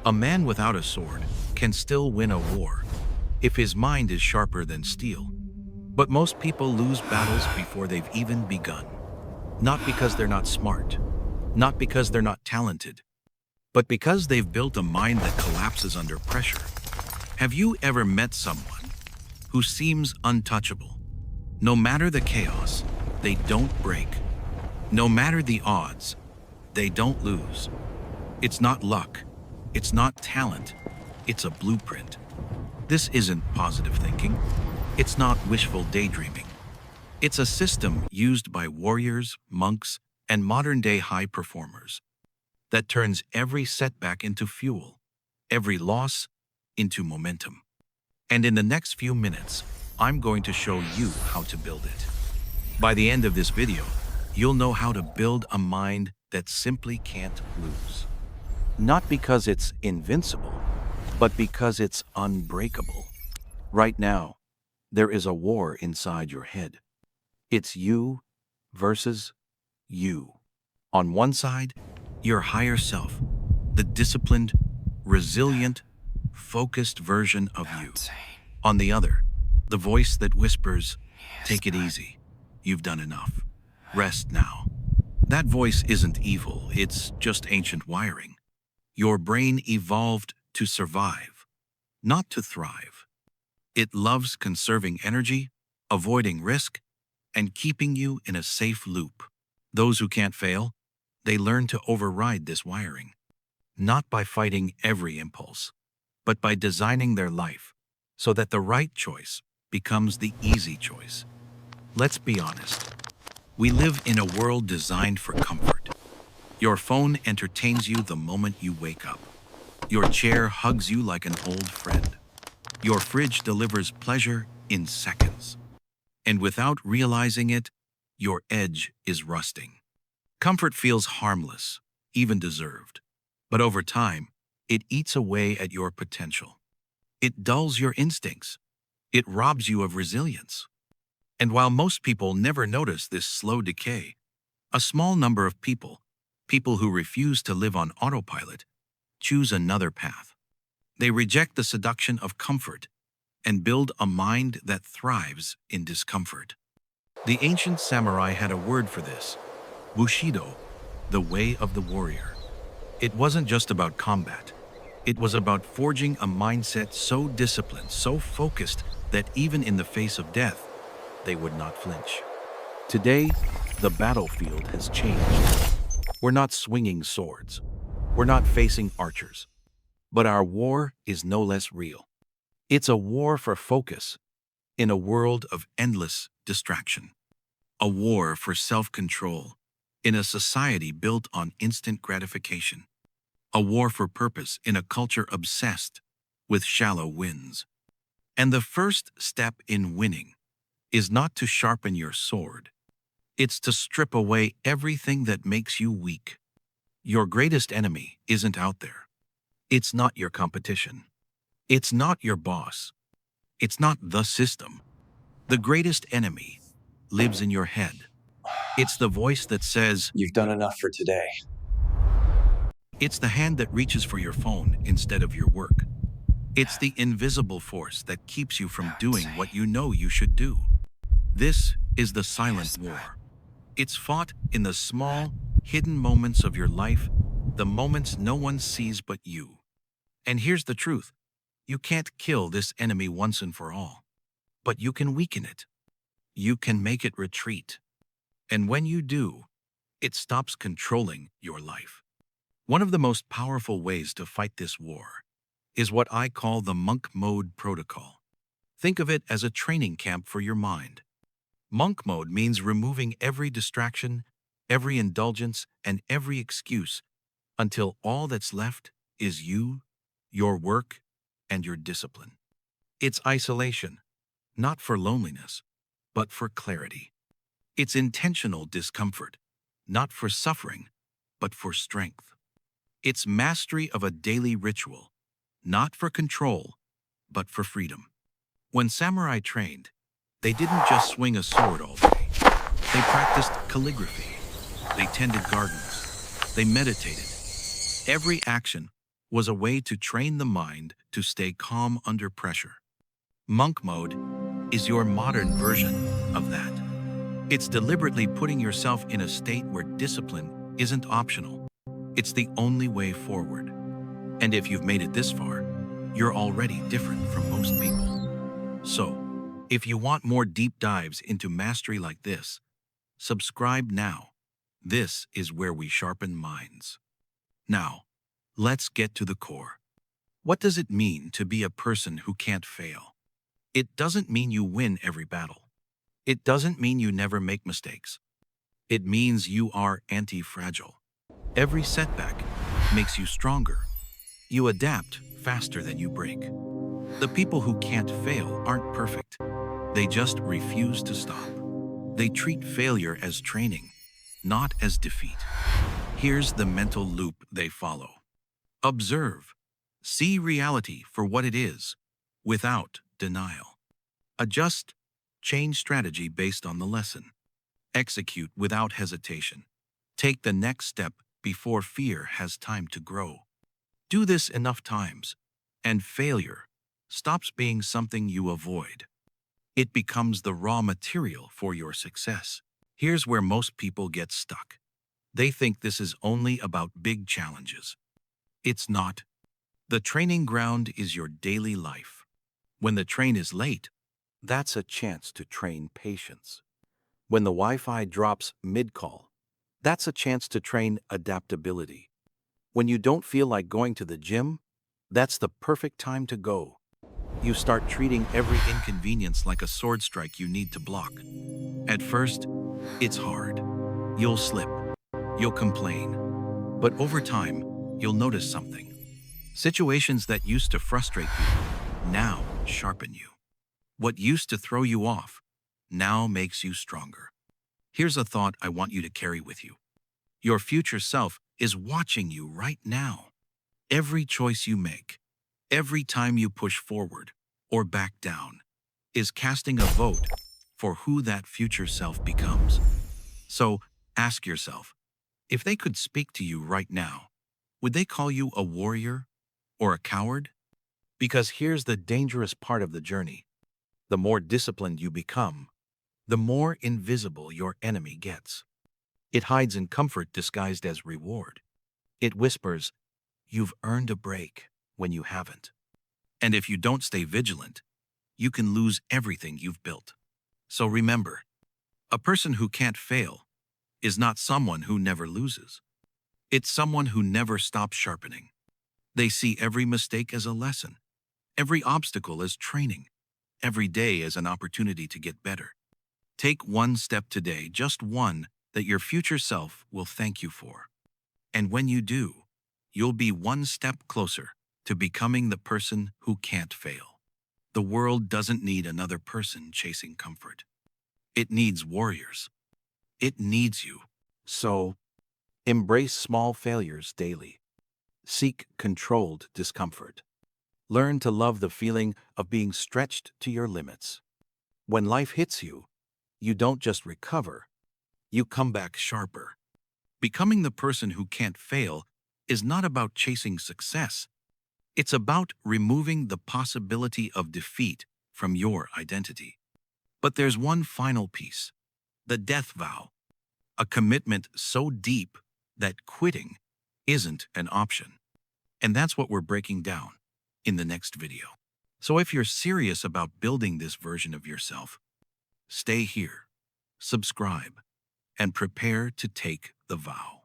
A man without a sword can still win a war if his mind is sharper than steel. But most people lose battles before they've even begun. Not because they're not smart, not because they're not talented, but because they've built a mind that collapses under pressure. Have you ever met someone who seems untouchable? No matter the chaos, they don't break. No matter the odds, they don't lose. It's not luck. It's not talent. It's a blueprint. This isn't positive thinking. It's not wishful daydreaming. It's a system used by warriors, monks, and modern-day high performers that turns every setback into fuel, every loss into momentum. And in the next few minutes, I'm going to show you how to build it. By the end of this video, you'll know how to build a mind that simply can't lose. Not because it's invincible, but because it's unbreakable. Right now, there is a war inside your head. It's you versus you. On one side, your higher self, the disciplined, resilient, focused version of you. On the other, the voice that whispers, "Take it easy. You've done enough. Rest now." That voice isn't evil, it's just ancient wiring. Your brain evolved to survive, not to thrive. It loves conserving energy, avoiding risk, and keeping you in a safe loop. Those who can't fail, they learn to override this wiring, not by fighting every impulse, but by designing their life so that the right choice becomes the easy choice. Let's be honest. We live in a world designed for comfort. Your phone entertains you the moment you wake up. Your chair hugs you like an old friend. Your fridge delivers pleasure in seconds. And without realizing it, your edge is rusting. Comfort feels harmless, even deserved. But over time, it eats away at your potential. It dulls your instincts. It robs you of resilience. And while most people never notice this slow decay, a small number of people who refuse to live on autopilot, choose another path. They reject the seduction of comfort and build a mind that thrives in discomfort. The ancient samurai had a word for this: Bushido, the way of the warrior. It wasn't just about combat. It was about forging a mindset so disciplined, so focused, that even in the face of death, they would not flinch. Today, the battlefield has changed. We're not swinging swords. We're not facing archers. But our war is no less real. It's a war for focus in a world of endless distraction. A war for self-control in a society built on instant gratification. A war for purpose in a culture obsessed with shallow wins. And the first step in winning is not to sharpen your sword. It's to strip away everything that makes you weak. Your greatest enemy isn't out there. It's not your competition. It's not your boss. It's not the system. The greatest enemy lives in your head. It's the voice that says, "You've done enough for today." It's the hand that reaches for your phone instead of your work. It's the invisible force that keeps you from doing what you know you should do. This is the silent war. It's fought in the small, hidden moments of your life, the moments no one sees but you. And here's the truth. You can't kill this enemy once and for all. But you can weaken it. You can make it retreat. And when you do, it stops controlling your life. One of the most powerful ways to fight this war is what I call the monk mode protocol. Think of it as a training camp for your mind. Monk mode means removing every distraction, every indulgence, and every excuse until all that's left is you, your work, and your discipline. It's isolation, not for loneliness, but for clarity. It's intentional discomfort, not for suffering, but for strength. It's mastery of a daily ritual, not for control, but for freedom. When samurai trained, they didn't just swing a sword all day. They practiced calligraphy. They tended gardens. They meditated. Every action was a way to train the mind to stay calm under pressure. Monk mode is your modern version of that. It's deliberately putting yourself in a state where discipline isn't optional. It's the only way forward. And if you've made it this far, you're already different from most people. So, if you want more deep dives into mastery like this, subscribe now. This is where we sharpen minds. Now, let's get to the core. What does it mean to be a person who can't fail? It doesn't mean you win every battle. It doesn't mean you never make mistakes. It means you are anti-fragile. Every setback makes you stronger. You adapt faster than you break. The people who can't fail aren't perfect. They just refuse to stop. They treat failure as training, not as defeat. Here's the mental loop they follow. Observe. See reality for what it is, without denial. Adjust. Change strategy based on the lesson. Execute without hesitation. Take the next step before fear has time to grow. Do this enough times, and failure stops being something you avoid. It becomes the raw material for your success. Here's where most people get stuck. They think this is only about big challenges. It's not. The training ground is your daily life. When the train is late, that's a chance to train patience. When the Wi-Fi drops mid-call, that's a chance to train adaptability. When you don't feel like going to the gym, that's the perfect time to go. You start treating every inconvenience like a sword strike you need to block. At first, it's hard. You'll slip. You'll complain. But over time, you'll notice something. Situations that used to frustrate you now sharpen you. What used to throw you off now makes you stronger. Here's a thought I want you to carry with you. Your future self is watching you right now. Every choice you make, every time you push forward or back down, is casting a vote for who that future self becomes. So ask yourself, if they could speak to you right now, would they call you a warrior or a coward? Because here's the dangerous part of the journey. The more disciplined you become, the more invisible your enemy gets. It hides in comfort disguised as reward. It whispers, "You've earned a break," when you haven't. And if you don't stay vigilant, you can lose everything you've built. So remember, a person who can't fail is not someone who never loses. It's someone who never stops sharpening. They see every mistake as a lesson, every obstacle as training, every day as an opportunity to get better. Take one step today, just one, that your future self will thank you for. And when you do, you'll be one step closer to becoming the person who can't fail. The world doesn't need another person chasing comfort. It needs warriors. It needs you. So, embrace small failures daily. Seek controlled discomfort. Learn to love the feeling of being stretched to your limits. When life hits you, you don't just recover, you come back sharper. Becoming the person who can't fail is not about chasing success. It's about removing the possibility of defeat from your identity. But there's one final piece, the death vow, a commitment so deep that quitting isn't an option. And that's what we're breaking down in the next video. So if you're serious about building this version of yourself, stay here, subscribe, and prepare to take the vow.